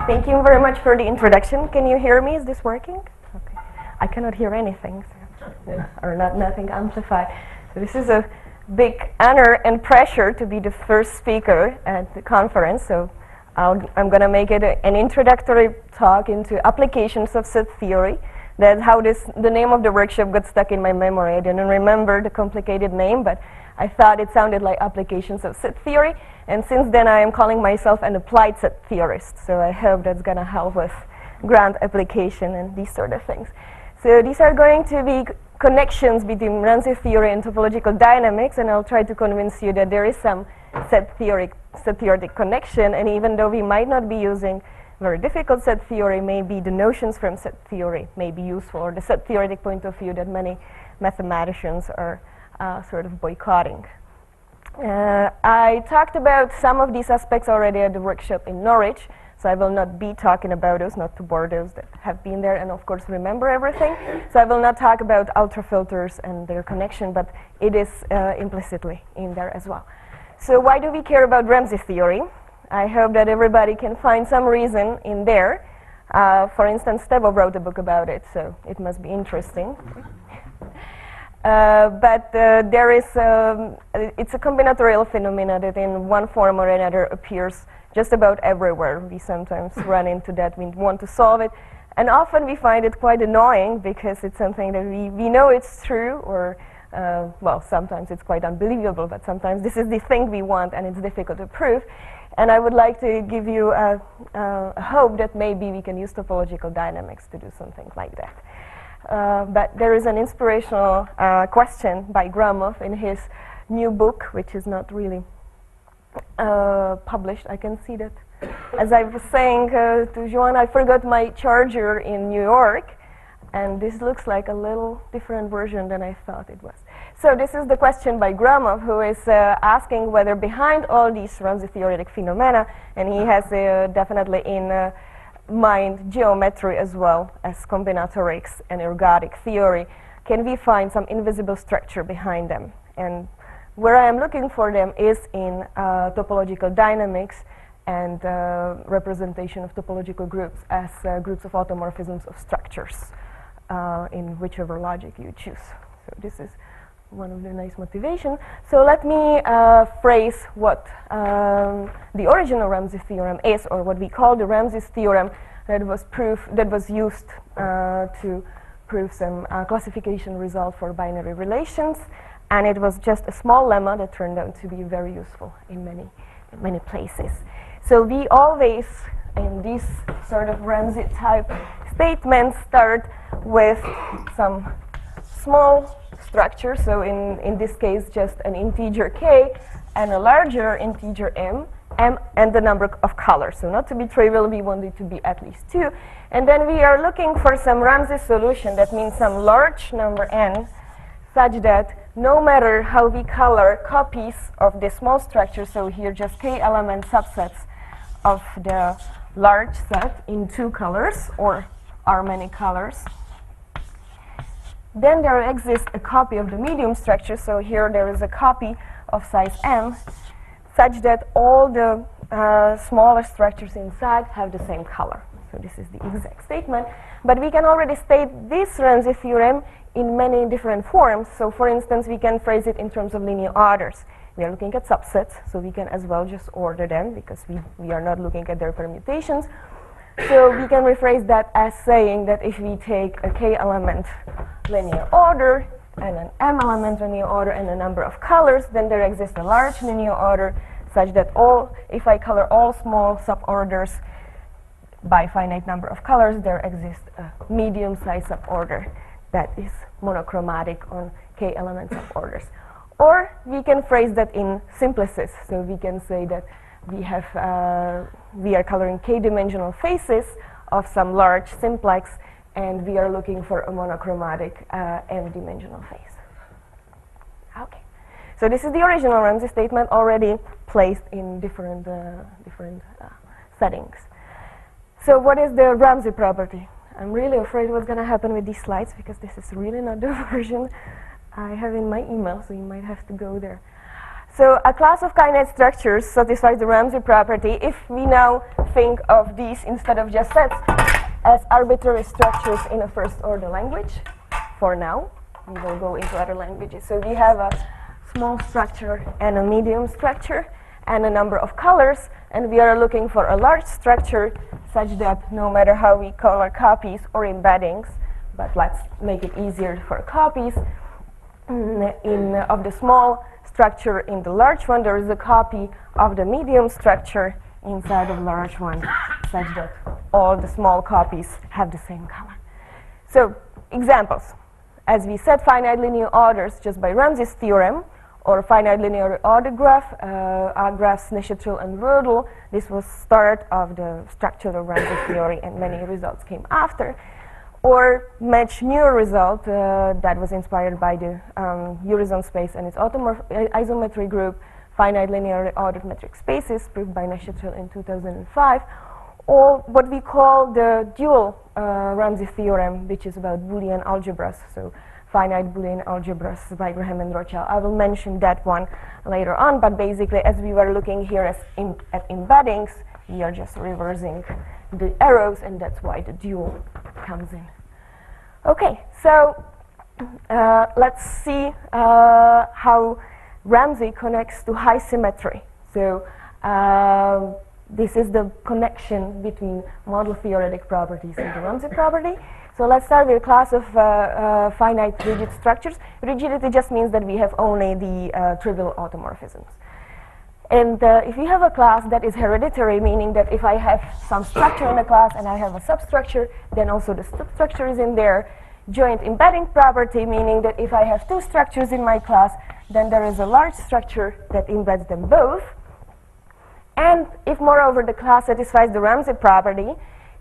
Thank you very much for the introduction. Can you hear me? Is this working? Okay. I cannot hear anything, or nothing amplified. So this is a big honor and pressure to be the first speaker at the conference. So I'm going to make it an introductory talk into applications of set theory. That's how the name of the workshop got stuck in my memory. I didn't remember the complicated name, but I thought it sounded like applications of set theory. And since then, I am calling myself an applied set theorist. So I hope that's going to help with grant application and these sort of things. So these are going to be connections between Ramsey theory and topological dynamics, and I'll try to convince you that there is some set theoretic connection, and even though we might not be using very difficult set theory, maybe the notions from set theory may be useful, or the set theoretic point of view that many mathematicians are sort of boycotting. I talked about some of these aspects already at the workshop in Norwich, so I will not be talking about those, not to bore those that have been there and of course remember everything. So I will not talk about ultrafilters and their connection, but it is implicitly in there as well. So why do we care about Ramsey theory? I hope that everybody can find some reason in there. For instance, Stevo wrote a book about it, so it must be interesting. But there is, it's a combinatorial phenomena that in one form or another appears just about everywhere. We sometimes run into that, we want to solve it, and often we find it quite annoying because it's something that we know it's true, or well, sometimes it's quite unbelievable, but sometimes this is the thing we want and it's difficult to prove. And I would like to give you a hope that maybe we can use topological dynamics to do something like that. But there is an inspirational question by Gromov in his new book, which is not really published. I can see that. As I was saying to Joan, I forgot my charger in New York, and this looks like a little different version than I thought it was. So this is the question by Gromov, who is asking whether behind all these Ramsey theoretic phenomena, and he has definitely in mind geometry as well as combinatorics and ergodic theory, can we find some invisible structure behind them? And where I am looking for them is in topological dynamics and representation of topological groups as groups of automorphisms of structures in whichever logic you choose. So this is one of the nice motivation. So let me phrase what the original Ramsey theorem is, or what we call the Ramsey's theorem that was used to prove some classification result for binary relations, and it was just a small lemma that turned out to be very useful in many places. So we always, in these sort of Ramsey type statements, start with some small structure, so in this case just an integer k and a larger integer m and the number of colors. So not to be trivial, we want it to be at least 2. And then we are looking for some Ramsey solution, that means some large number n, such that no matter how we color copies of this small structure, so here just k element subsets of the large set in 2 colors, or are many colors, then there exists a copy of the medium structure, so here there is a copy of size m, such that all the smaller structures inside have the same color. So this is the exact statement. But we can already state this Ramsey theorem in many different forms. So for instance, we can phrase it in terms of linear orders. We are looking at subsets, so we can as well just order them, because we are not looking at their permutations. So we can rephrase that as saying that if we take a k element linear order and an m element linear order and a number of colors, then there exists a large linear order such that if I color all small suborders by finite number of colors, there exists a medium-sized suborder that is monochromatic on k element suborders. Or we can phrase that in simplices, so we can say that we are coloring k-dimensional faces of some large simplex, and we are looking for a monochromatic m-dimensional face. Okay, so this is the original Ramsey statement already placed in different settings. So what is the Ramsey property? I'm really afraid what's going to happen with these slides, because this is really not the version I have in my email, so you might have to go there. So a class of finite structures satisfies the Ramsey property if we now think of these, instead of just sets, as arbitrary structures in a first-order language. For now, we will go into other languages. So we have a small structure and a medium structure and a number of colors, and we are looking for a large structure such that no matter how we color copies or embeddings, but let's make it easier for copies, of the small structure in the large one, there is a copy of the medium structure inside of the large one, such that all the small copies have the same color. So, examples. As we said, finite linear orders just by Ramsey's theorem, or finite linear order graph, graphs Nishitril and Rödl. This was start of the structural Ramsey theory, and many results came after. Or match neural result that was inspired by the Eurizon space and its isometry group, finite linearly ordered metric spaces, proved by Nishitril in 2005, or what we call the dual Ramsey theorem, which is about Boolean algebras, so finite Boolean algebras by Graham and Rochelle. I will mention that one later on, but basically, as we were looking here at embeddings, we are just reversing the arrows, and that's why the dual comes in. Okay, so let's see how Ramsey connects to high symmetry. So this is the connection between model theoretic properties and the Ramsey property. So let's start with a class of finite rigid structures. Rigidity just means that we have only the trivial automorphisms. And if you have a class that is hereditary, meaning that if I have some structure in a class and I have a substructure, then also the substructure is in there. Joint embedding property, meaning that if I have two structures in my class, then there is a large structure that embeds them both. And if, moreover, the class satisfies the Ramsey property,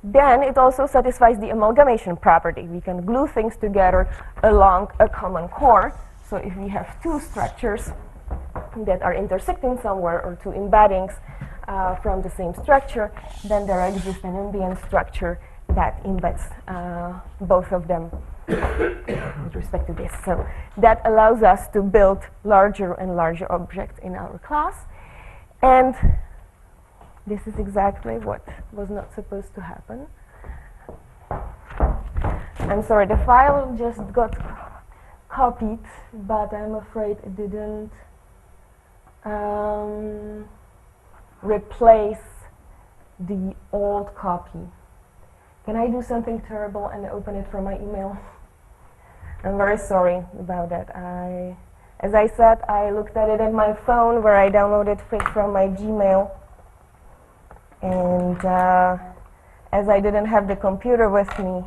then it also satisfies the amalgamation property. We can glue things together along a common core. So if we have two structures that are intersecting somewhere, or two embeddings from the same structure, then there exists an ambient structure that embeds both of them with respect to this. So that allows us to build larger and larger objects in our class. And this is exactly what was not supposed to happen. I'm sorry, the file just got copied, but I'm afraid it didn't replace the old copy. Can I do something terrible and open it from my email? I'm very sorry about that. As I said, I looked at it on my phone where I downloaded things from my Gmail. And as I didn't have the computer with me,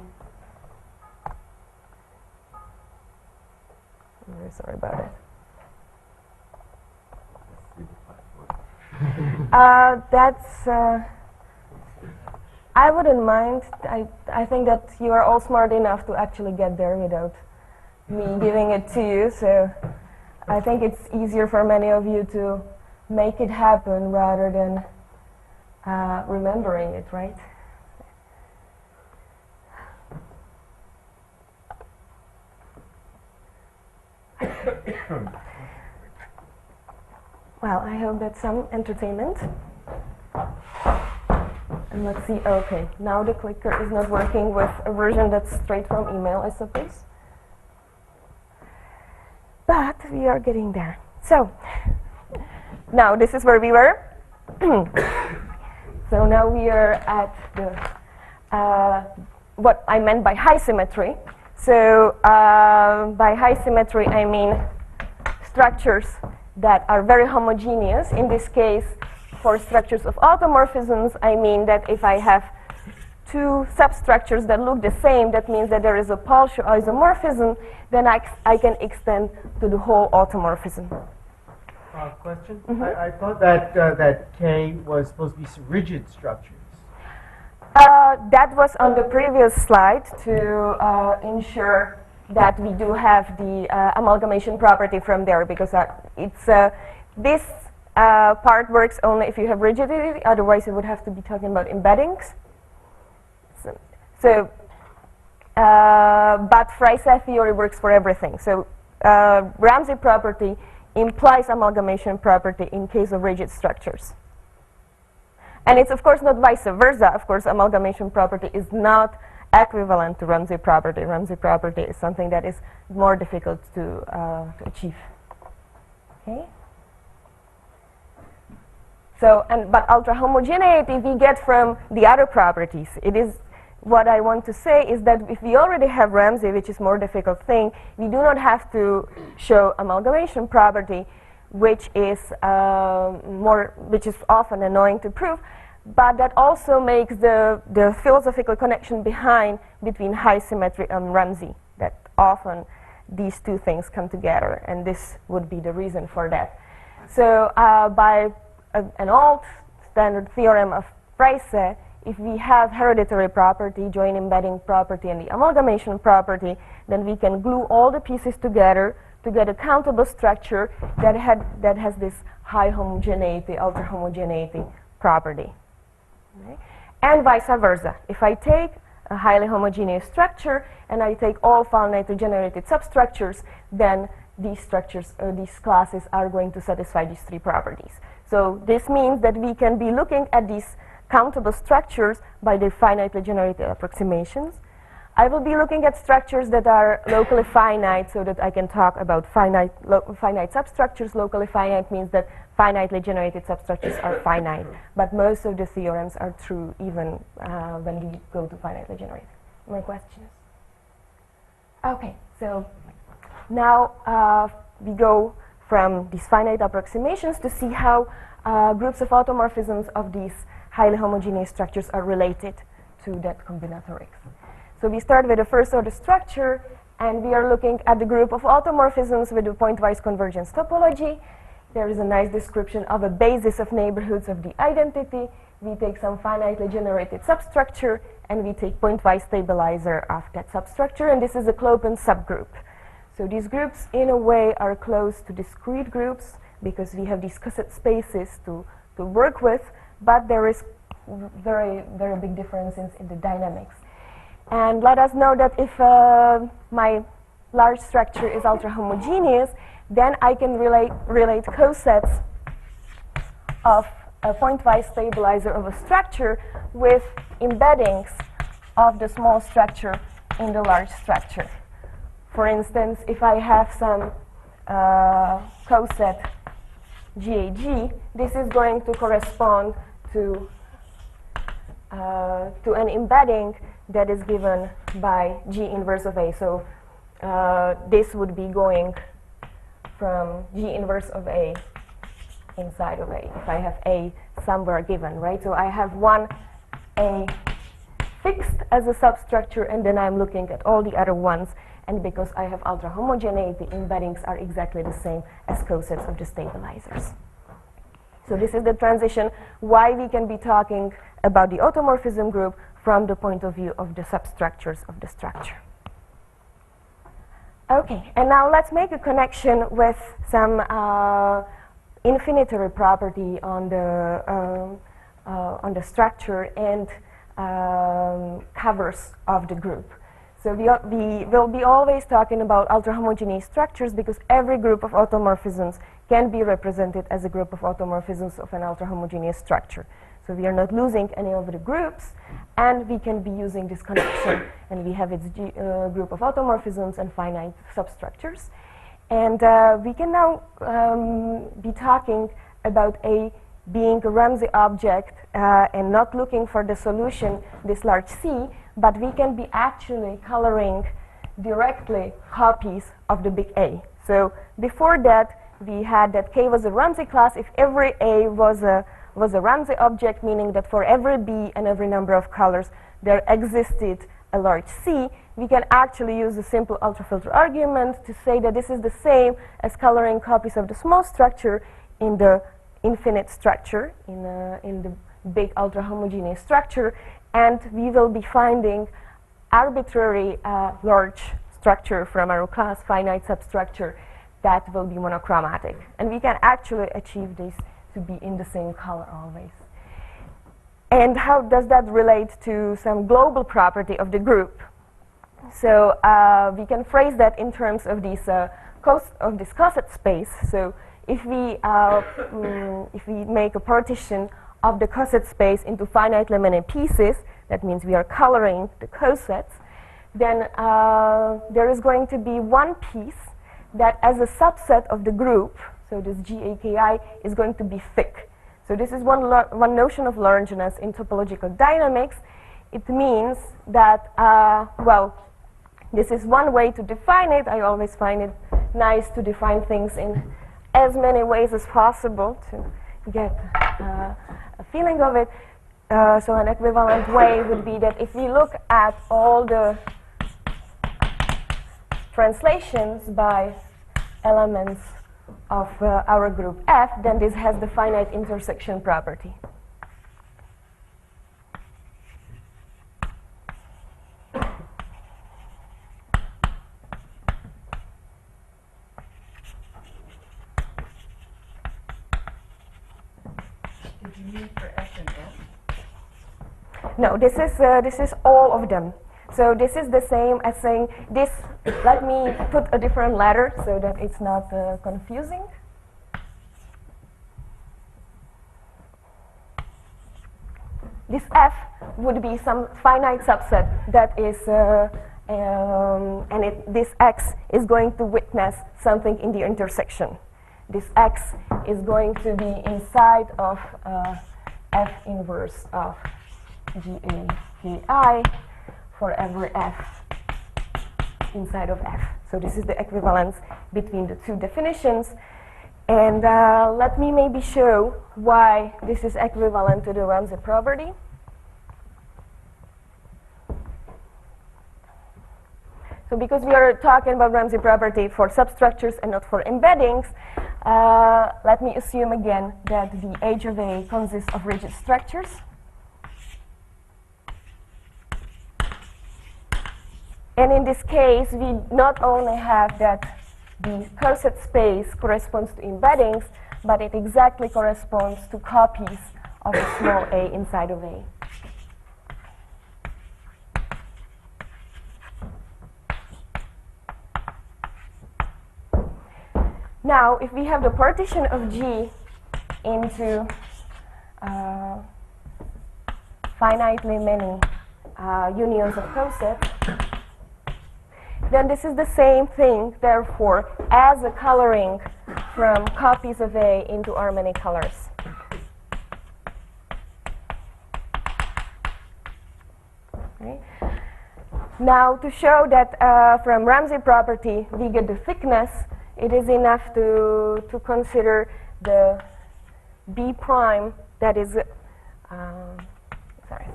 I'm very sorry about it. I wouldn't mind. I think that you are all smart enough to actually get there without me giving it to you. So I think it's easier for many of you to make it happen rather than remembering it, right? Well, I hope that's some entertainment. And let's see, okay, now the clicker is not working with a version that's straight from email, I suppose. But we are getting there. So, now this is where we were. So now we are at the what I meant by high symmetry. So by high symmetry, I mean structures that are very homogeneous. In this case, for structures of automorphisms, I mean that if I have two substructures that look the same, that means that there is a partial isomorphism, then I can extend to the whole automorphism. Question? Mm-hmm. I thought that that K was supposed to be rigid structures. That was on the previous slide to ensure that we do have the amalgamation property from there, because this part works only if you have rigidity, otherwise it would have to be talking about embeddings. But Frey theory works for everything. So Ramsey property implies amalgamation property in case of rigid structures. And it's of course not vice versa. Of course, amalgamation property is not equivalent to Ramsey property. Ramsey property is something that is more difficult to achieve. Okay. So, but ultra homogeneity we get from the other properties. It is what I want to say is that if we already have Ramsey, which is more difficult thing, we do not have to show amalgamation property, which is often annoying to prove. But that also makes the philosophical connection between high symmetry and Ramsey. That often these two things come together, and this would be the reason for that. So by an old standard theorem of Price, if we have hereditary property, joint embedding property, and the amalgamation property, then we can glue all the pieces together to get a countable structure that has this high homogeneity, ultra homogeneity property. Okay. And vice versa. If I take a highly homogeneous structure and I take all finitely generated substructures, then these structures, these classes are going to satisfy these three properties. So this means that we can be looking at these countable structures by the finitely generated approximations. I will be looking at structures that are locally finite so that I can talk about finite substructures. Locally finite means that finitely generated substructures are finite, but most of the theorems are true even when we go to finitely generated. More questions? Okay, so now we go from these finite approximations to see how groups of automorphisms of these highly homogeneous structures are related to that combinatorics. So we start with a first order structure, and we are looking at the group of automorphisms with a pointwise convergence topology. There is a nice description of a basis of neighborhoods of the identity. We take some finitely generated substructure, and we take pointwise stabilizer of that substructure, and this is a Clopen subgroup. So these groups, in a way, are close to discrete groups because we have these coset spaces to work with, but there is very, very big differences in the dynamics. And let us know that if my large structure is ultra homogeneous, then I can relate cosets of a pointwise stabilizer of a structure with embeddings of the small structure in the large structure. For instance, if I have some coset GAG, this is going to correspond to an embedding that is given by G inverse of A. So this would be going from G inverse of A inside of A, if I have A somewhere given, right? So I have one A fixed as a substructure, and then I'm looking at all the other ones, and because I have ultra homogeneity, embeddings are exactly the same as cosets of the stabilizers. So this is the transition why we can be talking about the automorphism group from the point of view of the substructures of the structure. Okay, and now let's make a connection with some infinitary property on the structure and covers of the group. So we will be always talking about ultra homogeneous structures because every group of automorphisms can be represented as a group of automorphisms of an ultra homogeneous structure. So we are not losing any of the groups, and we can be using this connection, and we have its group of automorphisms and finite substructures. And we can now be talking about A being a Ramsey object and not looking for the solution, this large C, but we can be actually coloring directly copies of the big A. So before that, we had that K was a Ramsey class if every A was a Ramsey object, meaning that for every B and every number of colors there existed a large C. We can actually use a simple ultrafilter argument to say that this is the same as coloring copies of the small structure in the infinite structure, in the big ultra homogeneous structure, and we will be finding arbitrary large structure from our class finite substructure that will be monochromatic, and we can actually achieve this to be in the same color always. And how does that relate to some global property of the group? So we can phrase that in terms of this coset space. So if we make a partition of the coset space into finitely many pieces, that means we are coloring the cosets, then there is going to be one piece that as a subset of the group, so this GAKI is going to be thick. So this is one notion of largeness in topological dynamics. It means that, well, this is one way to define it. I always find it nice to define things in as many ways as possible to get a feeling of it. So an equivalent way would be that if we look at all the translations by elements of our group F, then this has the finite intersection property. Did you mean for F and F? No, this is all of them. So this is the same as saying this. Let me put a different letter so that it's not confusing. This F would be some finite subset that is, and this X is going to witness something in the intersection. This X is going to be inside of F inverse of GAKI for every F inside of F. So this is the equivalence between the two definitions. And let me maybe show why this is equivalent to the Ramsey property. So because we are talking about Ramsey property for substructures and not for embeddings, let me assume again that the H of A consists of rigid structures. And in this case, we not only have that the coset space corresponds to embeddings, but it exactly corresponds to copies of a small a inside of A. Now, if we have the partition of G into finitely many unions of cosets, then this is the same thing, therefore, as a coloring from copies of A into R many colors. Okay. Now, to show that from Ramsey property we get the thickness, it is enough to consider the B prime that is, sorry,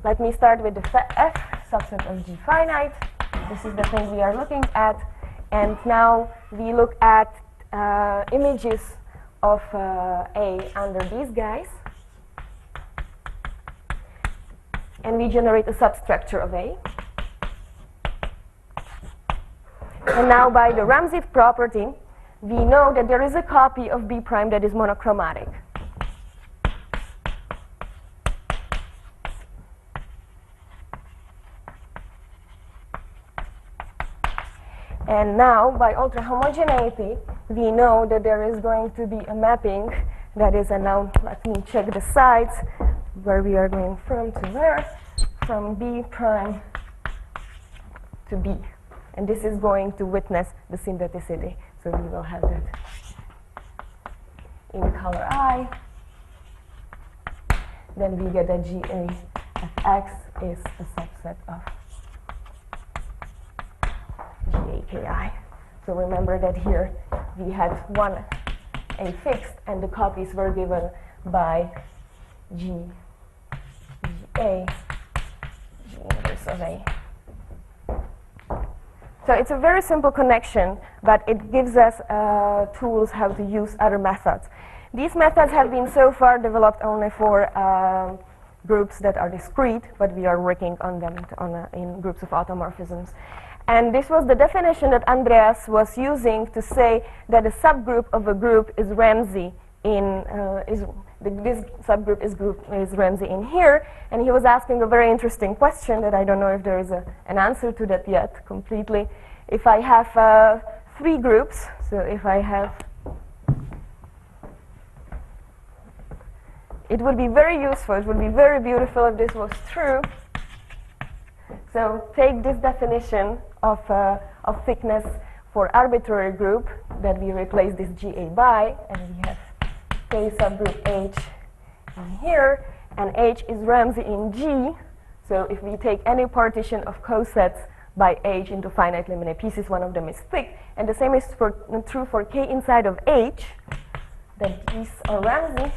let me start with the F subset of G finite. This is the thing we are looking at, and now we look at images of A under these guys, and we generate a substructure of A. And now by the Ramsey property, we know that there is a copy of B prime that is monochromatic. And now, by ultra-homogeneity, we know that there is going to be a mapping that is, and now let me check the sides where we are going from to where, from B prime to B. And this is going to witness the syntheticity. So we will have that in color I. Then we get that GAFX is a subset of GAKI. So remember that here we had one A fixed and the copies were given by GA, G inverse of A. So it's a very simple connection, but it gives us tools how to use other methods. These methods have been so far developed only for groups that are discrete, but we are working on them in groups of automorphisms. And this was the definition that Andreas was using to say that a subgroup of a group is Ramsey in this subgroup is Ramsey in here. And he was asking a very interesting question that I don't know if there is an answer to that yet completely. If I have 3 groups, so if I have it would be very useful, it would be very beautiful if this was true. So take this definition of thickness for arbitrary group that we replace this GA by, and we have K subgroup H in here, and H is Ramsey in G. So if we take any partition of cosets by H into finite limited pieces, one of them is thick, and the same is true for K inside of H, that these are Ramsey.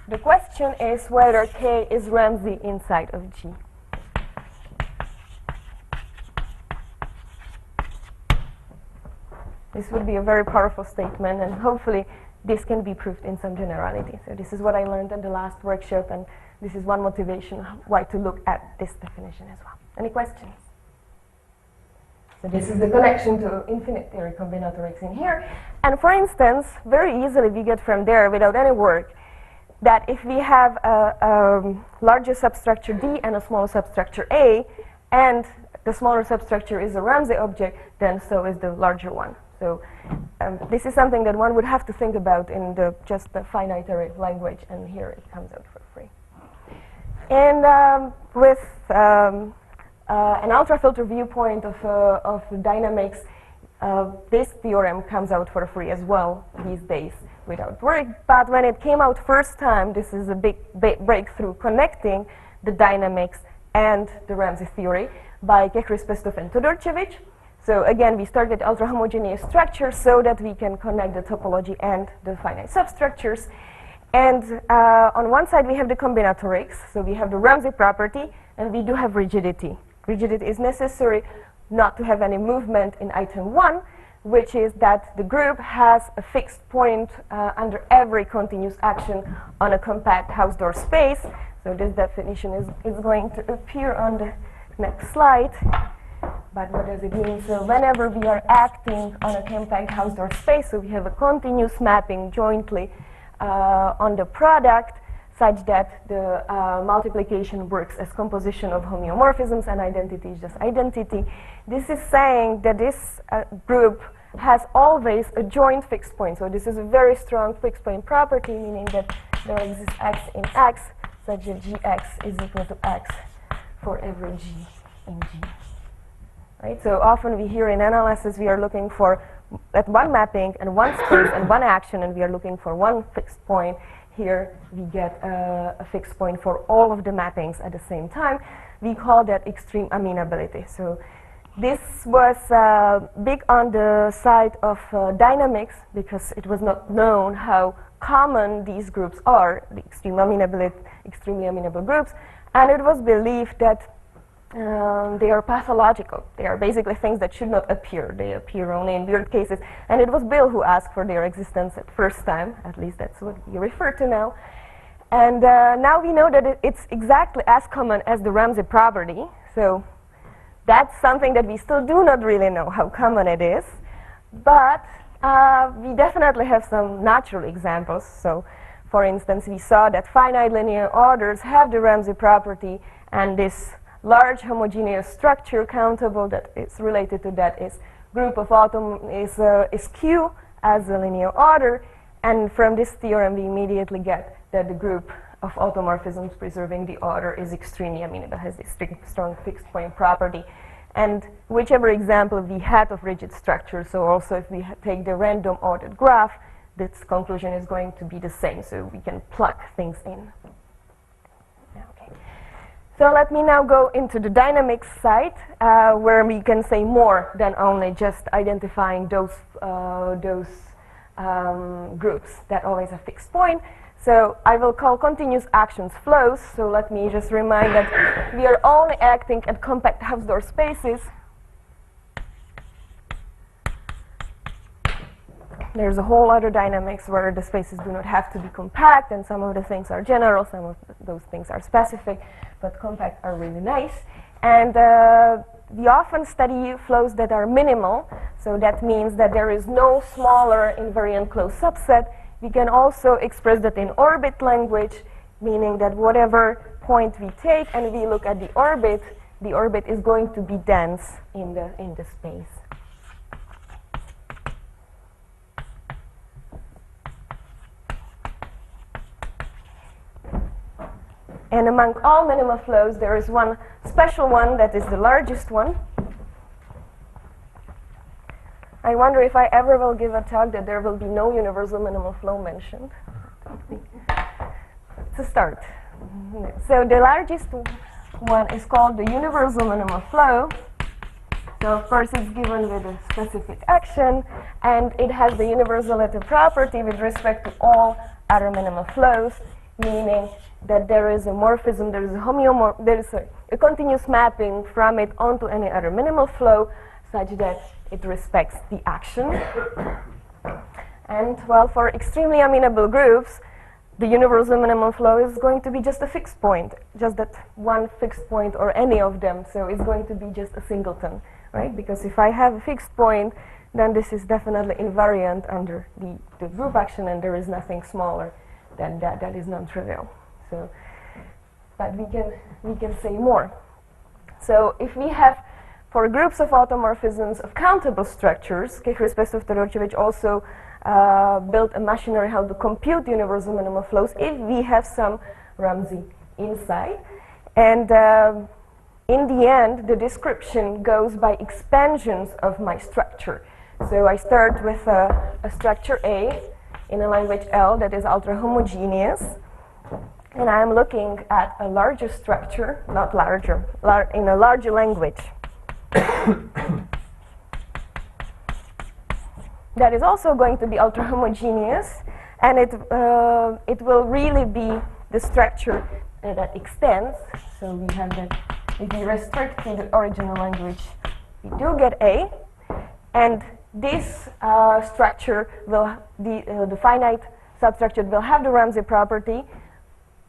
The question is whether K is Ramsey inside of G. This would be a very powerful statement, and hopefully this can be proved in some generality. So this is what I learned in the last workshop, and this is one motivation why to look at this definition as well. Any questions? So this is the connection to infinite theory combinatorics in here. And for instance, very easily we get from there, without any work, that if we have a larger substructure D and a smaller substructure A, and the smaller substructure is a Ramsey object, then so is the larger one. So this is something that one would have to think about in just the finite-array language, and here it comes out for free. And with an ultrafilter viewpoint of dynamics, this theorem comes out for free as well these days without work. But when it came out first time, this is a big breakthrough connecting the dynamics and the Ramsey theory by Kekris, Pestov, and Todorchevich. So again, we start with ultra-homogeneous structures so that we can connect the topology and the finite substructures. And on one side, we have the combinatorics. So we have the Ramsey property, and we do have rigidity. Rigidity is necessary not to have any movement in item 1, which is that the group has a fixed point under every continuous action on a compact Hausdorff space. So this definition is going to appear on the next slide. But what does it mean? So whenever we are acting on a compact Hausdorff space, so we have a continuous mapping jointly on the product, such that the multiplication works as composition of homeomorphisms and identity is just identity. This is saying that this group has always a joint fixed point. So this is a very strong fixed point property, meaning that there exists x in x, such that gx is equal to x for every g in g. Right? So often we hear in analysis we are looking for at one mapping and one space and one action, and we are looking for one fixed point. Here we get a fixed point for all of the mappings at the same time. We call that extreme amenability. So this was big on the side of dynamics because it was not known how common these groups are, the extremely amenable groups, and it was believed that they are pathological. They are basically things that should not appear. They appear only in weird cases. And it was Bill who asked for their existence at first time. At least that's what we refer to now. And now we know that it's exactly as common as the Ramsey property. So that's something that we still do not really know how common it is. But we definitely have some natural examples. So for instance, we saw that finite linear orders have the Ramsey property, and this large homogeneous structure countable that is related to that is group of is Q as a linear order, and from this theorem we immediately get that the group of automorphisms preserving the order is extremely amenable, has this strong fixed point property. And whichever example we had of rigid structure, so also if we take the random ordered graph, this conclusion is going to be the same, so we can plug things in. So let me now go into the dynamics side, where we can say more than only just identifying those groups that always have fixed point. So I will call continuous actions flows. So let me just remind that we are only acting at compact Hausdorff spaces. There's a whole other dynamics where the spaces do not have to be compact, and some of the things are general, some of those things are specific, but compact are really nice. And we often study flows that are minimal, so that means that there is no smaller invariant closed subset. We can also express that in orbit language, meaning that whatever point we take and we look at the orbit is going to be dense in the space. And among all minima flows, there is one special one that is the largest one. I wonder if I ever will give a talk that there will be no universal minimum flow mentioned. It's a start. So the largest one is called the universal minimum flow. So of course it's given with a specific action, and it has the universality property with respect to all other minimum flows, meaning that there is a morphism, there is a there is a continuous mapping from it onto any other minimal flow, such that it respects the action. And well, for extremely amenable groups, the universal minimum flow is going to be just a fixed point, just that one fixed point or any of them. So it's going to be just a singleton, right? Because if I have a fixed point, then this is definitely invariant under the group action, and there is nothing smaller than that. That is non-trivial. So, but we can say more. So if we have, for groups of automorphisms of countable structures, Kechristov-Todorcevich also built a machinery how to compute universal minimum flows if we have some Ramsey inside. And in the end, the description goes by expansions of my structure. So I start with a structure A in a language L that is ultra-homogeneous. And I'm looking at a larger structure, not larger, in a larger language. That is also going to be ultra-homogeneous, and it will really be the structure that extends. So we have that if we restrict to the original language, we do get A, and this structure will, the finite substructure will have the Ramsey property.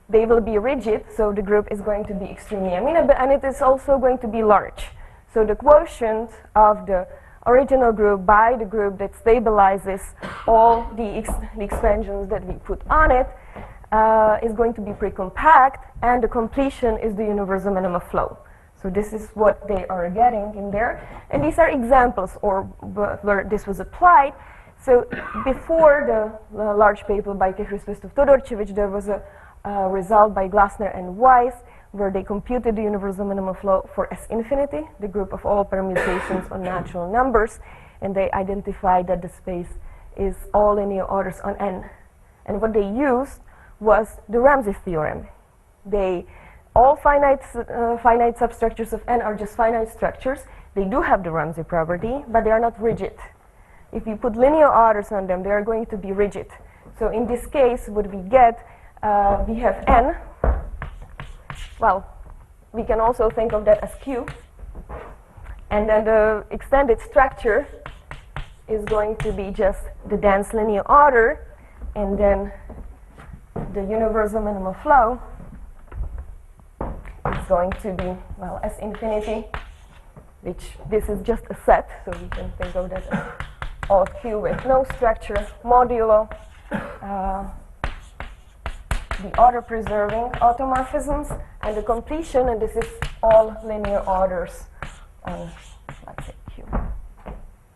They will be rigid, so the group is going to be extremely amenable, and it is also going to be large. So the quotient of the original group by the group that stabilizes all the expansions that we put on it is going to be pre-compact, and the completion is the universal minimum flow. So this is what they are getting in there. And these are examples where this was applied. So before the large paper by Kechristov-Todorcevich, there was a result by Glasner and Weiss, where they computed the universal minimum flow for S infinity, the group of all permutations on natural numbers, and they identified that the space is all linear orders on N. And what they used was the Ramsey theorem. All finite substructures of N are just finite structures. They do have the Ramsey property, but they are not rigid. If you put linear orders on them, they are going to be rigid. So in this case, what we get, we have N. Well, we can also think of that as Q. And then the extended structure is going to be just the dense linear order, and then the universal minimum flow is going to be, well, S infinity, which this is just a set, so we can think of that as all Q with no structure, modulo the order-preserving automorphisms, and the completion, and this is all linear orders on, let's say, Q.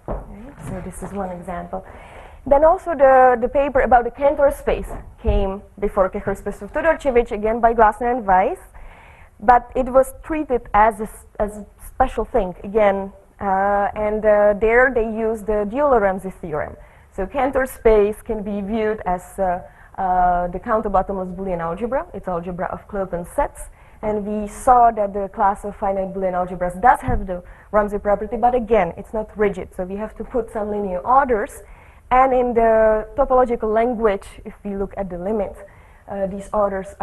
Okay, so this is one example. Then also the paper about the Cantor space came before Kechristov-Todorcevich, again by Glasner and Weiss, but it was treated as a special thing, again, and there they used the Euler-Ramsey theorem. So Cantor space can be viewed as the countable-bottomless Boolean algebra. It's algebra of closed sets, and we saw that the class of finite Boolean algebras does have the Ramsey property, but again, it's not rigid, so we have to put some linear orders. And in the topological language, if we look at the limit, these orders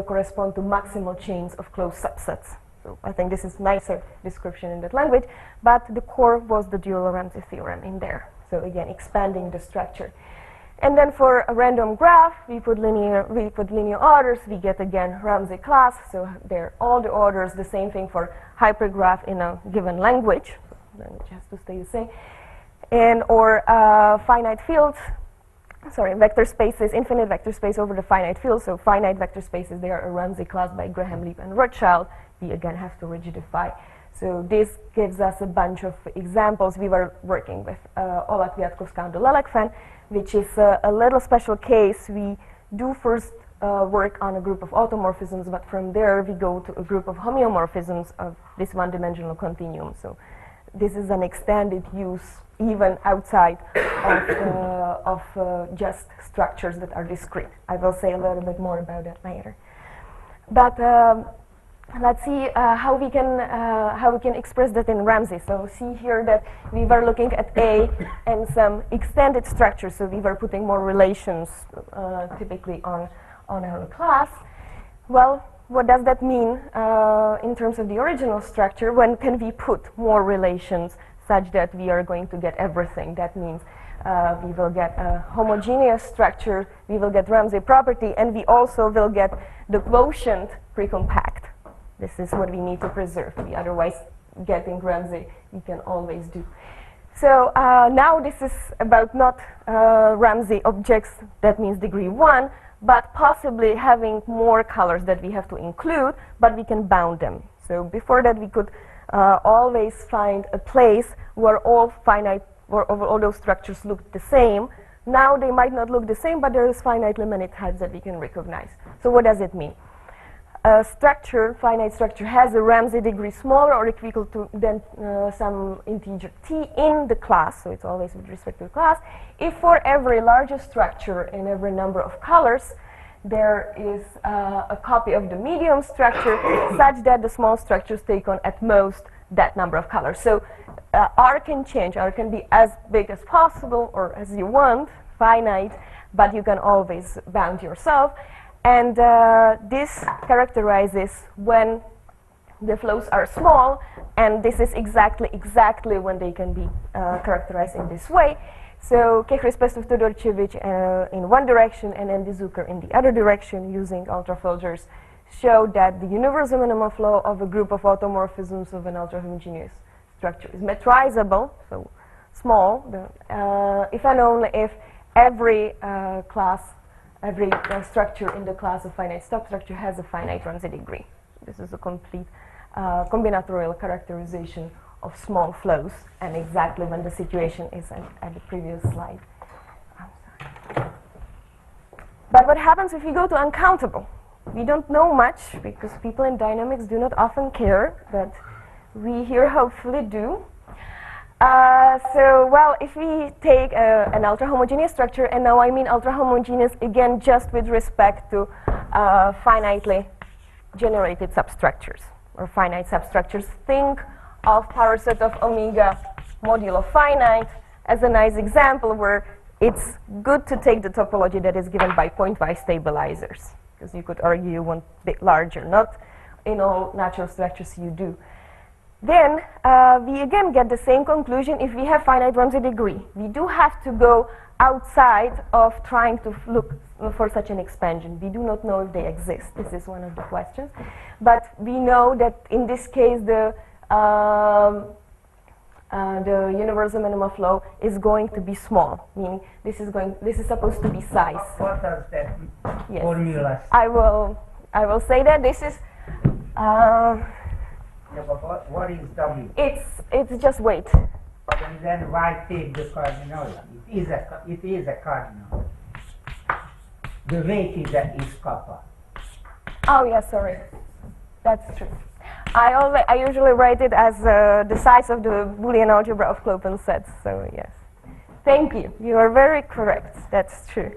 correspond to maximal chains of closed subsets. So I think this is nicer description in that language, but the core was the Euler-Ramsey theorem in there. So again, expanding the structure. And then for a random graph, we put linear orders, we get again Ramsey class, so they're all the orders, the same thing for hypergraph in a given language, then it has to stay the same. And or finite fields, vector spaces, infinite vector space over the finite field, so finite vector spaces, they are a Ramsey class by Graham, Leib, and Rothschild. We again have to rigidify. So this gives us a bunch of examples. We were working with Ola Kwiatkowska and the Lelek fan, which is a little special case. We do first work on a group of automorphisms, but from there we go to a group of homeomorphisms of this one-dimensional continuum. So this is an extended use even outside of just structures that are discrete. I will say a little bit more about that later. But let's see how we can express that in Ramsey. So see here that we were looking at A and some extended structures. So we were putting more relations typically on our class. Well, what does that mean in terms of the original structure? When can we put more relations such that we are going to get everything? That means we will get a homogeneous structure, we will get Ramsey property, and we also will get the quotient precompact. This is what we need to preserve. We otherwise, getting Ramsey, we can always do. So now this is about not Ramsey objects, that means degree 1, but possibly having more colors that we have to include, but we can bound them. So before that we could always find a place where all those structures look the same. Now they might not look the same, but there is finitely many types that we can recognize. So what does it mean? A structure, finite structure, has a Ramsey degree smaller or equal to than some integer t in the class, so it's always with respect to the class, if for every larger structure in every number of colors there is a copy of the medium structure such that the small structures take on at most that number of colors. So R can change, R can be as big as possible or as you want, finite, but you can always bound yourself. And this characterizes when the flows are small, and this is exactly when they can be characterized in this way. So Kechristov Todorchevich in one direction and Andy Zucker in the other direction using ultrafilters showed that the universal minimum flow of a group of automorphisms of an ultra-homogeneous structure is metrizable, so small, if and only if every every structure in the class of finite substructure has a finite Ramsey degree. This is a complete combinatorial characterization of small flows, and exactly when the situation is at the previous slide. But what happens if we go to uncountable? We don't know much, because people in dynamics do not often care, but we here hopefully do. So, well, if we take an ultra-homogeneous structure, and now I mean ultra-homogeneous again just with respect to finitely generated substructures, or finite substructures, think of power set of omega modulo finite as a nice example where it's good to take the topology that is given by pointwise stabilizers, because you could argue you want a bit larger, not in all natural structures you do. Then we again get the same conclusion if we have finite Ramsey degree. We do have to go outside of trying to look for such an expansion. We do not know if they exist. This is one of the questions. But we know that in this case the universal minimum flow is going to be small, meaning this is supposed to be size. What does that Yes. formula say? I will say that this is Yeah, but what is W? it's just weight. And then why take the cardinal? It is a cardinal. The weight is kappa. Oh yeah, sorry, that's true. I usually write it as the size of the Boolean algebra of Klopen sets. So yes, thank you. You are very correct. That's true.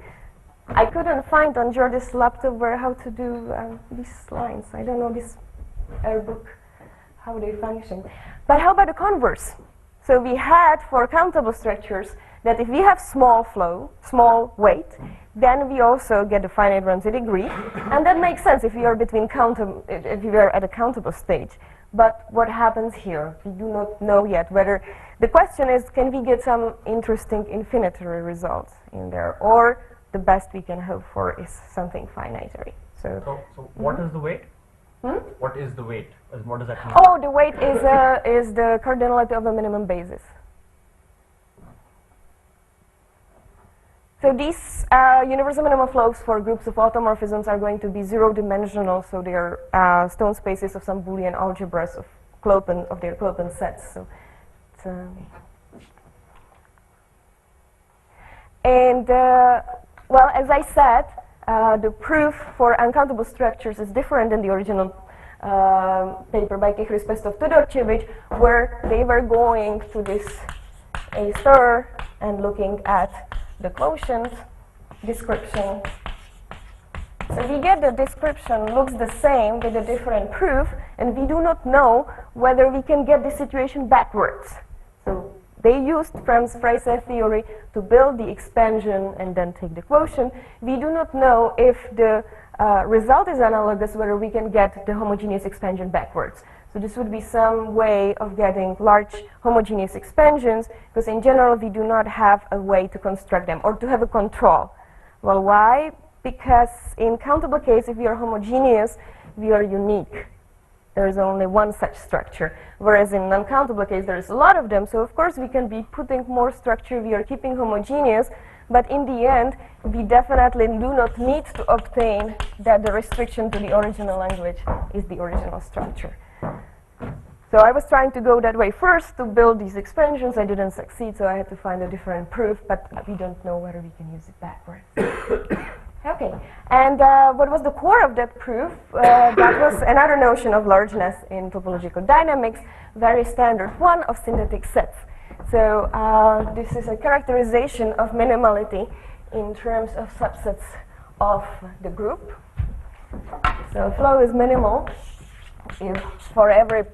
I couldn't find on Jordi's laptop how to do these lines. I don't know this book, how they function. But how about the converse? So we had for countable structures that if we have small flow, small weight, then we also get a finite Ramsey degree, and that makes sense if we are if we are at a countable stage. But what happens here? We do not know yet whether the question is, can we get some interesting infinitary results in there, or the best we can hope for is something finitary. So what is the weight? Hmm? What is the weight? What does that mean? Oh, the weight is the cardinality of the minimum basis. So these universal minimum flows for groups of automorphisms are going to be zero-dimensional, so they are stone spaces of some Boolean algebras of their Klopen sets. So, and well, as I said, the proof for uncountable structures is different than the original paper by Kehris, Pestov, Todorchevich, where they were going to this A star and looking at the quotient description. So we get the description looks the same with a different proof, and we do not know whether we can get this situation backwards. So they used Fraser theory to build the expansion and then take the quotient. We do not know if the result is analogous, whether we can get the homogeneous expansion backwards. So this would be some way of getting large homogeneous expansions, because in general we do not have a way to construct them or to have a control. Well, why? Because in countable case, if we are homogeneous, we are unique. There is only one such structure. Whereas in non-countable case, there is a lot of them. So of course, we can be putting more structure. We are keeping homogeneous. But in the end, we definitely do not need to obtain that the restriction to the original language is the original structure. So I was trying to go that way first to build these expansions. I didn't succeed, so I had to find a different proof. But we don't know whether we can use it backwards. Okay, and what was the core of that proof? That was another notion of largeness in topological dynamics, very standard one of synthetic sets. So this is a characterization of minimality in terms of subsets of the group. So flow is minimal if for every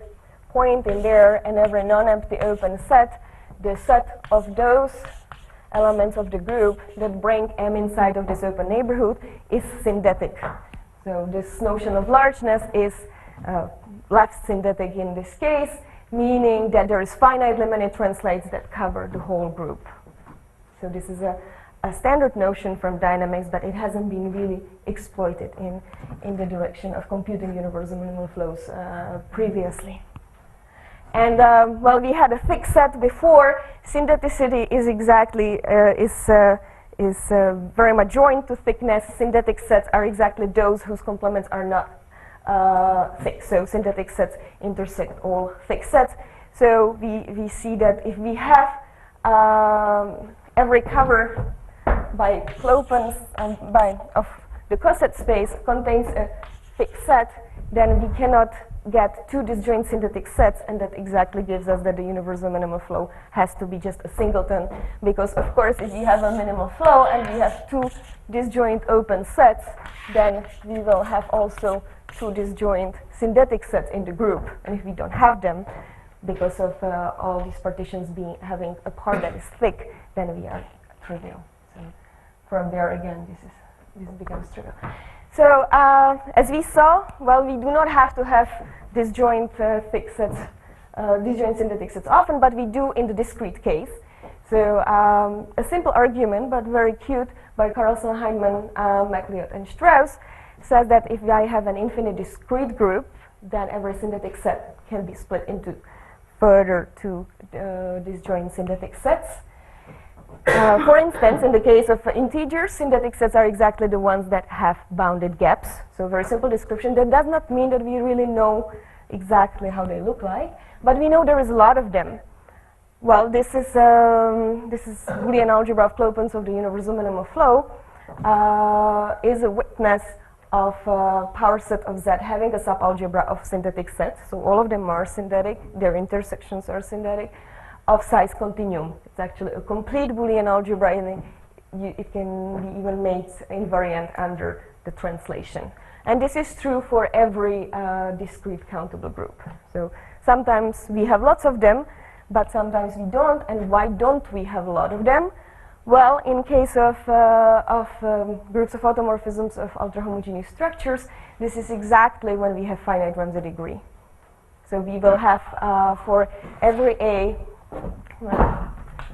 point in there and every non-empty open set, the set of those elements of the group that bring M inside of this open neighborhood is synthetic. So this notion of largeness is left synthetic in this case, meaning that there is finitely many translates that cover the whole group. So this is a standard notion from dynamics, but it hasn't been really exploited in the direction of computing universal minimal flows previously. And well, we had a thick set before. Syntheticity is exactly very much joined to thickness. Synthetic sets are exactly those whose complements are not thick. So synthetic sets intersect all thick sets. So we see that if we have every cover by Clopens of the coset space contains a thick set, then we cannot get two disjoint synthetic sets, and that exactly gives us that the universal minimal flow has to be just a singleton, because of course if we have a minimal flow and we have two disjoint open sets, then we will have also two disjoint synthetic sets in the group, and if we don't have them because of all these partitions having a part that is thick, then we are trivial. So from there again this becomes trivial. So as we saw, well, we do not have to have disjoint thick sets, disjoint synthetic sets often, but we do in the discrete case. So a simple argument, but very cute, by Carlson, Heinemann, MacLeod, and Strauss, says that if I have an infinite discrete group, then every synthetic set can be split into further two disjoint synthetic sets. For instance, in the case of integers, synthetic sets are exactly the ones that have bounded gaps. So very simple description. That does not mean that we really know exactly how they look like, but we know there is a lot of them. Well, this is Boolean algebra of Clopens of the universal minimal flow is a witness of power set of Z having a subalgebra of synthetic sets. So all of them are synthetic. Their intersections are synthetic. Of size continuum. It's actually a complete Boolean algebra, and it can be even made invariant under the translation. And this is true for every discrete countable group. So sometimes we have lots of them, but sometimes we don't. And why don't we have a lot of them? Well, in case of groups of automorphisms of ultra-homogeneous structures, this is exactly when we have finite Ramsey degree. So we will have for every A,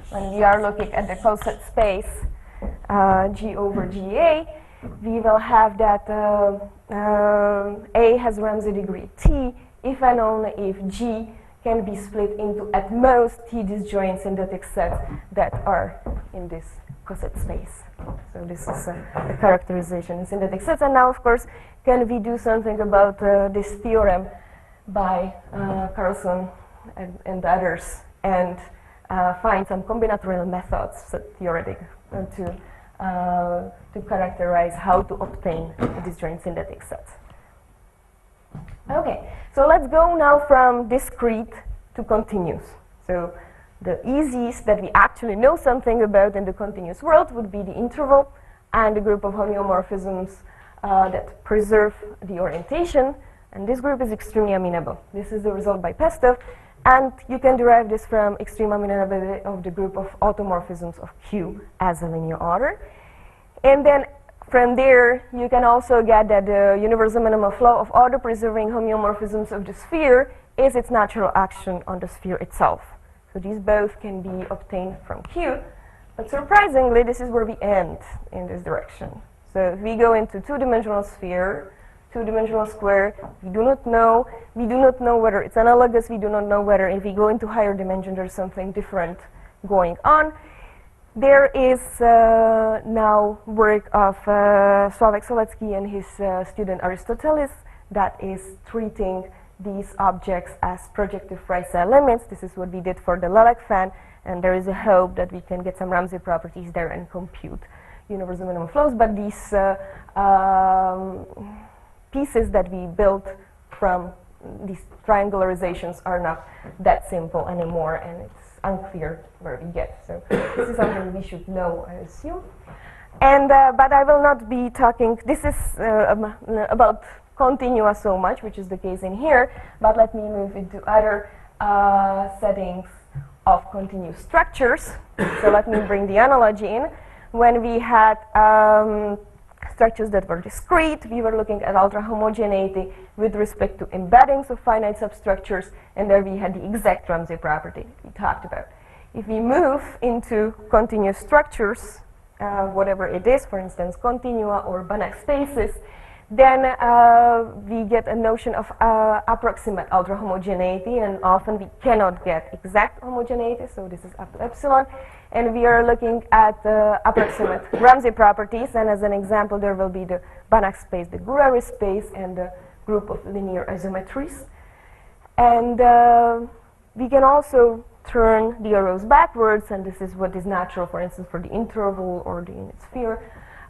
when we are looking at the coset space G over GA, we will have that A has Ramsey degree T if and only if G can be split into at most T disjoint synthetic sets that are in this coset space. So this is a characterization in synthetic sets. And now, of course, can we do something about this theorem by Carlson and others, and find some combinatorial methods, so theoretic, to to characterize how to obtain disjoint synthetic sets. Okay, so let's go now from discrete to continuous. So the easiest that we actually know something about in the continuous world would be the interval and the group of homeomorphisms that preserve the orientation, and this group is extremely amenable. This is the result by Pestov, and you can derive this from extreme amenability of the group of automorphisms of Q as a linear order. And then from there, you can also get that the universal minimum flow of order-preserving homeomorphisms of the sphere is its natural action on the sphere itself. So these both can be obtained from Q, but surprisingly, this is where we end in this direction. So if we go into two-dimensional sphere, two-dimensional square, we do not know whether it's analogous, we do not know whether if we go into higher dimension there's something different going on. There is now work of Sławek Solecki and his student Aristotelis that is treating these objects as projective Freisel limits. This is what we did for the Lilac fan, and there is a hope that we can get some Ramsey properties there and compute universal minimum flows, but these pieces that we built from these triangularizations are not that simple anymore, and it's unclear where we get. So this is something we should know, I assume. And but I will not be talking, this is about continua so much, which is the case in here, but let me move into other settings of continuous structures. So let me bring the analogy in. When we had structures that were discrete, we were looking at ultra-homogeneity with respect to embeddings of finite substructures, and there we had the exact Ramsey property we talked about. If we move into continuous structures, whatever it is, for instance, continua or Banach spaces, then we get a notion of approximate ultra-homogeneity, and often we cannot get exact homogeneity, so this is up to epsilon. And we are looking at approximate Ramsey properties, and as an example there will be the Banach space, the Gurari space, and the group of linear isometries. And we can also turn the arrows backwards, and this is what is natural, for instance, for the interval or the unit sphere.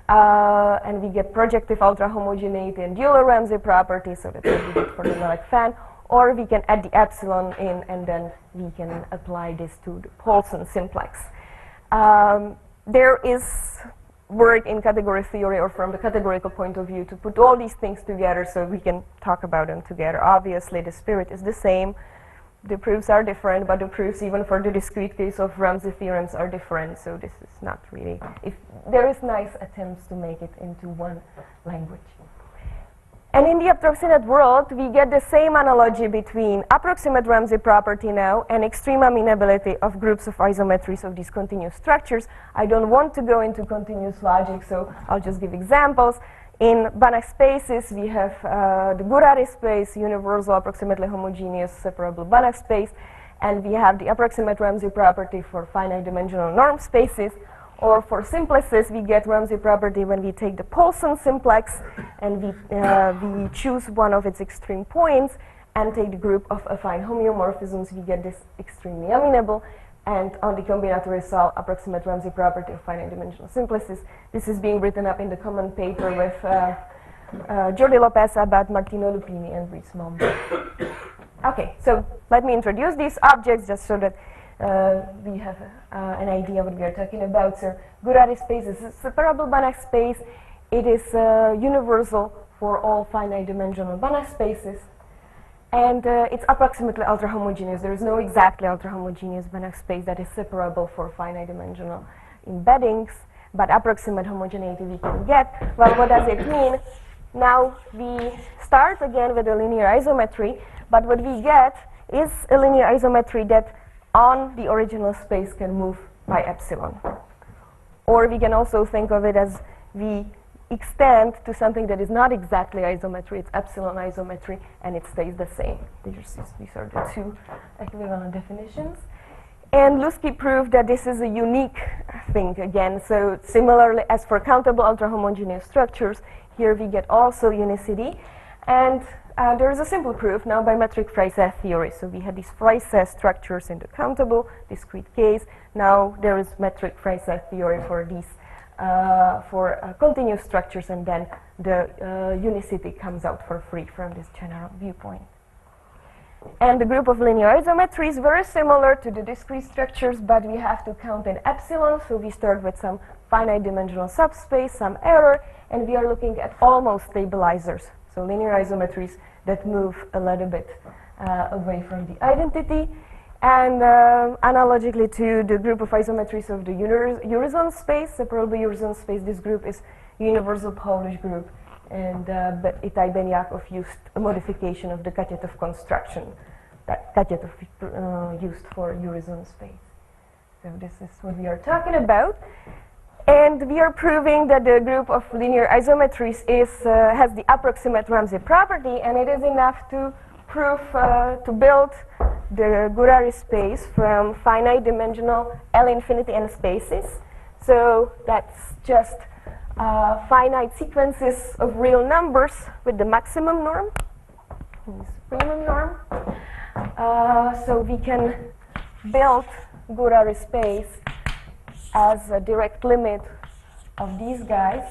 And we get projective ultra-homogeneity and Euler Ramsey properties, so that's what we did for the Lilac fan. Or we can add the epsilon in, and then we can apply this to the Paulson simplex. There is work in category theory or from the categorical point of view to put all these things together so we can talk about them together. Obviously, the spirit is the same. The proofs are different, but the proofs even for the discrete case of Ramsey theorems are different, so this is not really, if there is nice attempts to make it into one language. And in the approximate world, we get the same analogy between approximate Ramsey property now and extreme amenability of groups of isometries of these continuous structures. I don't want to go into continuous logic, so I'll just give examples. In Banach spaces, we have the Gurari space, universal approximately homogeneous separable Banach space, and we have the approximate Ramsey property for finite dimensional norm spaces. Or for simplices, we get Ramsey property when we take the Paulson simplex and we choose one of its extreme points and take the group of affine homeomorphisms. We get this extremely amenable. And on the combinatory cell, approximate Ramsey property of finite dimensional simplices. This is being written up in the common paper with Jordi Lopez, Abad, Martino Lupini, and Brice Mombo. Okay, so let me introduce these objects just so that we have an idea what we are talking about. So Gurari space is a separable Banach space. It is universal for all finite dimensional Banach spaces. And it's approximately ultra-homogeneous. There is no exactly ultra-homogeneous Banach space that is separable for finite dimensional embeddings, but approximate homogeneity we can get. Well, what does it mean? Now we start again with a linear isometry, but what we get is a linear isometry that on the original space can move by epsilon. Or we can also think of it as we extend to something that is not exactly isometry, it's epsilon isometry, and it stays the same. These are the two equivalent definitions. And Lusky proved that this is a unique thing again. So similarly as for countable ultra-homogeneous structures, here we get also unicity. And there is a simple proof now by metric Freisel theory. So we had these Freisel structures in the countable discrete case. Now there is metric Freisel theory for these for continuous structures, and then the unicity comes out for free from this general viewpoint. And the group of linear isometry is very similar to the discrete structures, but we have to count in epsilon, so we start with some finite dimensional subspace, some error, and we are looking at almost stabilizers, so linear isometries that move a little bit away from the identity. And analogically to the group of isometries of the Eurozone space, separable Eurozone space, this group is universal Polish group, and Itaj-Benjakov used a modification of the Kajetov construction that Kajetov used for Eurozone space. So this is what we are talking about. And we are proving that the group of linear isometries has the approximate Ramsey property, and it is enough to prove, to build the Gurari space from finite dimensional L infinity n spaces. So that's just finite sequences of real numbers with the maximum norm, supremum norm. So we can build Gurari space as a direct limit of these guys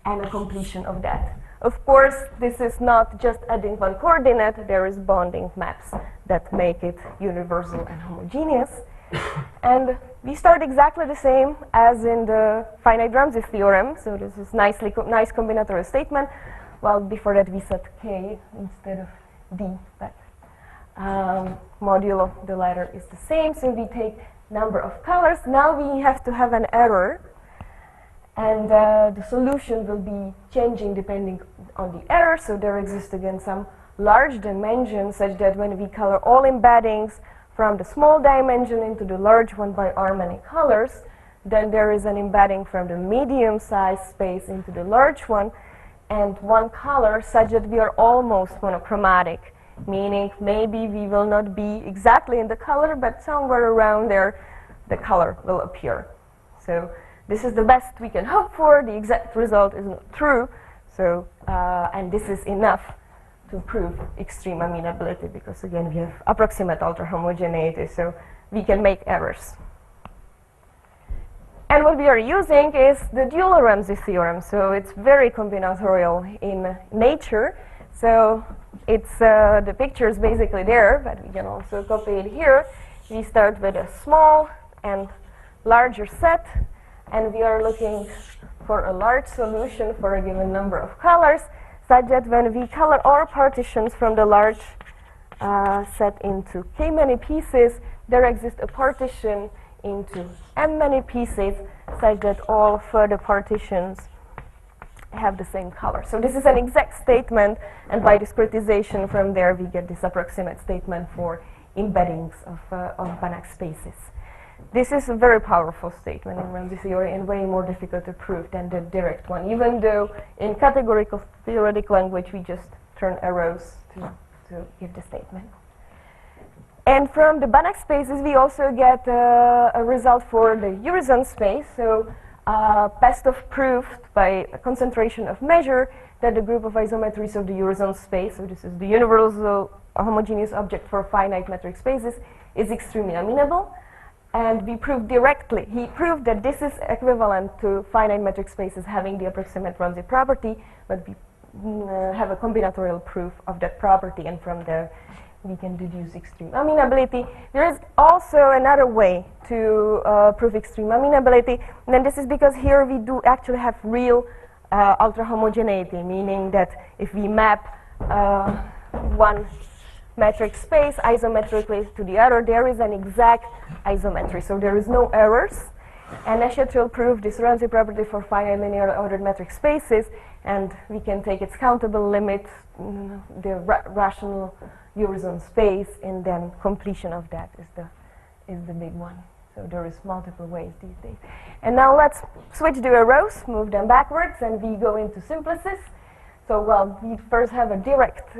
and a completion of that. Of course, this is not just adding one coordinate, there is bonding maps that make it universal and homogeneous. And we start exactly the same as in the finite Ramsey theorem, so this is nice combinatorial statement. Well, before that we set K instead of D, but modulo the latter is the same, so we take number of colors. Now we have to have an error, and the solution will be changing depending on the error. So there exists again some large dimension such that when we color all embeddings from the small dimension into the large one by R many colors, then there is an embedding from the medium size space into the large one, and one color such that we are almost monochromatic, meaning maybe we will not be exactly in the color, but somewhere around there the color will appear. So this is the best we can hope for. The exact result is not true, so and this is enough to prove extreme amenability, because again we have approximate ultra-homogeneity, so we can make errors. And what we are using is the dual Ramsey theorem, so it's very combinatorial in nature. So it's the picture is basically there, but we can also copy it here. We start with a small and larger set, and we are looking for a large solution for a given number of colors, such that when we color all partitions from the large set into k many pieces, there exists a partition into m many pieces, such that all further partitions have the same color. So this is an exact statement, and by discretization from there we get this approximate statement for embeddings of Banach spaces. This is a very powerful statement in Ramsey theory and way more difficult to prove than the direct one, even though in categorical theoretic language we just turn arrows to give the statement. And from the Banach spaces we also get a result for the Eurozone space. So Pestov proved by a concentration of measure that the group of isometries of the Eurozone space, so this is the universal homogeneous object for finite metric spaces, is extremely amenable. And we proved directly, he proved that this is equivalent to finite metric spaces having the approximate Ramsey property, but we have a combinatorial proof of that property, and from there we can deduce extreme amenability. There is also another way to prove extreme amenability, and then this is because here we do actually have real ultra-homogeneity, meaning that if we map one metric space isometrically to the other, there is an exact isometry, so there is no errors. And Escher will prove this Ramsey property for finite linear ordered metric spaces, and we can take its countable limit, the rational Eurozone space, and then completion of that is the big one. So there is multiple ways these days. And now let's switch the arrows, move them backwards, and we go into simplices. So well, we first have a direct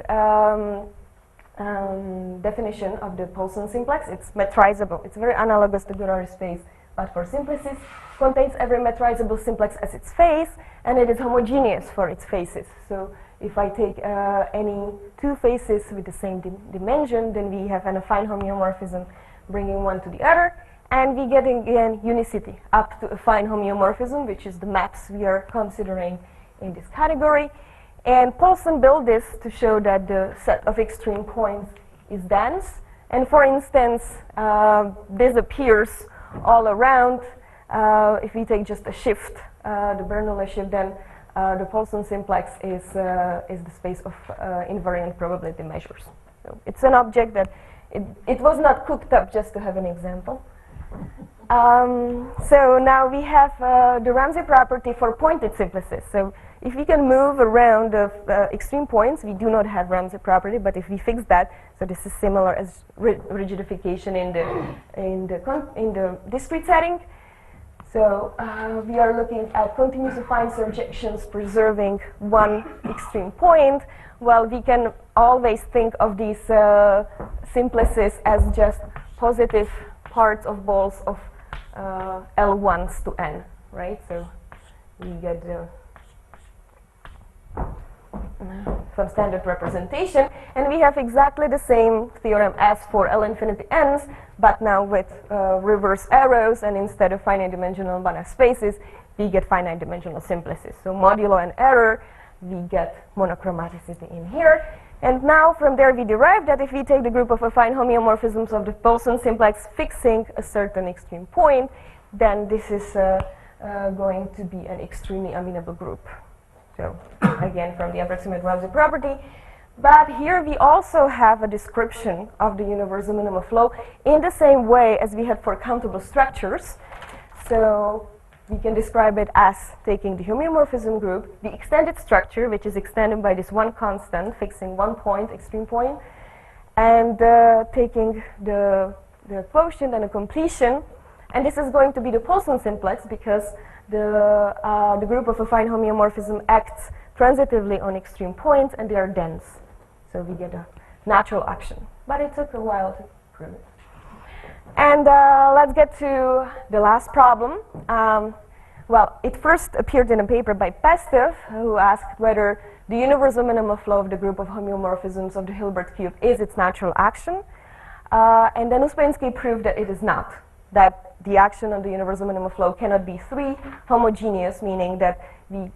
definition of the Poisson simplex. It's metrizable. It's very analogous to Gurari space, but for simplices, contains every metrizable simplex as its face, and it is homogeneous for its faces. So if I take any two faces with the same dimension, then we have an affine homeomorphism bringing one to the other, And we get again unicity up to affine homeomorphism, which is the maps we are considering in this category. And Paulson built this to show that the set of extreme points is dense. And for instance, this appears all around. If we take just a shift, the Bernoulli shift, then the Paulson simplex is the space of invariant probability measures. So it's an object that it was not cooked up just to have an example. So now we have the Ramsey property for pointed simplices. So if we can move around the extreme points, we do not have Ramsey property, but if we fix that, so this is similar as rigidification in the discrete setting. So we are looking at continuous affine surjections preserving one extreme point. Well, we can always think of these simplices as just positive parts of balls of L1s to n, right? So we get some standard representation, and we have exactly the same theorem as for L infinity n's, but now with reverse arrows, and instead of finite dimensional Banach spaces, we get finite dimensional simplices. So modulo an error, we get monochromaticity in here. And now from there we derive that if we take the group of affine homeomorphisms of the Paulson simplex fixing a certain extreme point, then this is going to be an extremely amenable group. So again, from the approximate Ramsey property. But here we also have a description of the universal minimum flow in the same way as we had for countable structures. So we can describe it as taking the homeomorphism group, the extended structure, which is extended by this one constant, fixing one point, extreme point, and taking the quotient and the completion. And this is going to be the Paulson simplex because the group of affine homeomorphism acts transitively on extreme points, and they are dense. So we get a natural action. But it took a while to prove it. And let's get to the last problem. Well, it first appeared in a paper by Pestev, who asked whether the universal minimum flow of the group of homeomorphisms of the Hilbert cube is its natural action. And then Uspensky proved that it is not, that the action on the universal minimum flow cannot be three homogeneous, meaning that we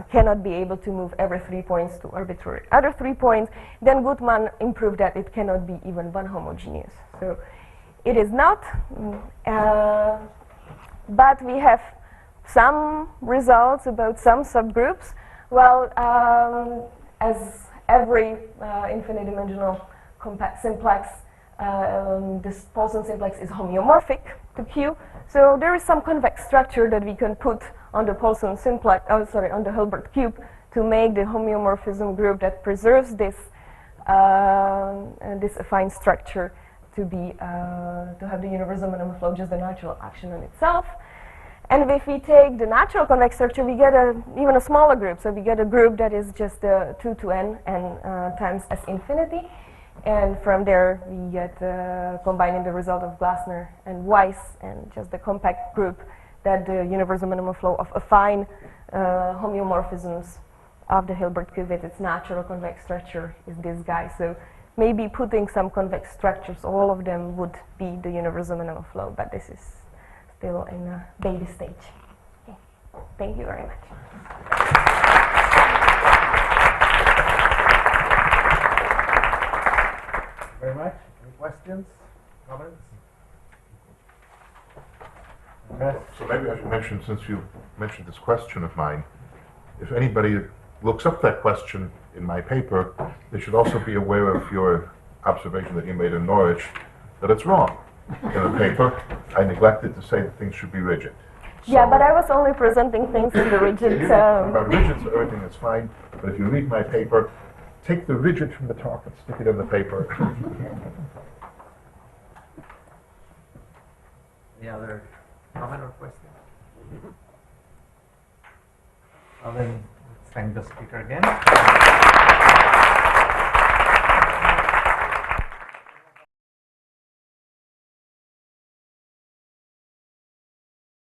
cannot be able to move every 3 points to arbitrary other 3 points. Then Gutmann improved that it cannot be even one homogeneous. So it is not, but we have some results about some subgroups. Well, as every infinite dimensional simplex, this Paulson simplex is homeomorphic to Q. So there is some convex structure that we can put on the Paulson simplex, on the Hilbert cube to make the homeomorphism group that preserves this this affine structure to be to have the universal minimum flow, just the natural action on itself. And if we take the natural convex structure, we get even a smaller group. So we get a group that is just 2 to n times S infinity. And from there, we get combining the result of Glasner and Weiss, and just the compact group that the universal minimum flow of affine homeomorphisms of the Hilbert cube with its natural convex structure is this guy. So maybe putting some convex structures, all of them would be the universal minimum flow, but this is still in a baby stage. Okay. Thank you very much. Very much. Any questions, comments? Yes. So maybe I should mention, since you mentioned this question of mine, if anybody looks up that question in my paper, they should also be aware of your observation that you made in Norwich, that it's wrong. In the paper, I neglected to say that things should be rigid. Yeah, but I was only presenting things in the rigid. About rigid, so everything is fine. But if you read my paper, take the rigid from the talk and stick it in the paper. Any other comment or question? Well, then, thank the speaker again.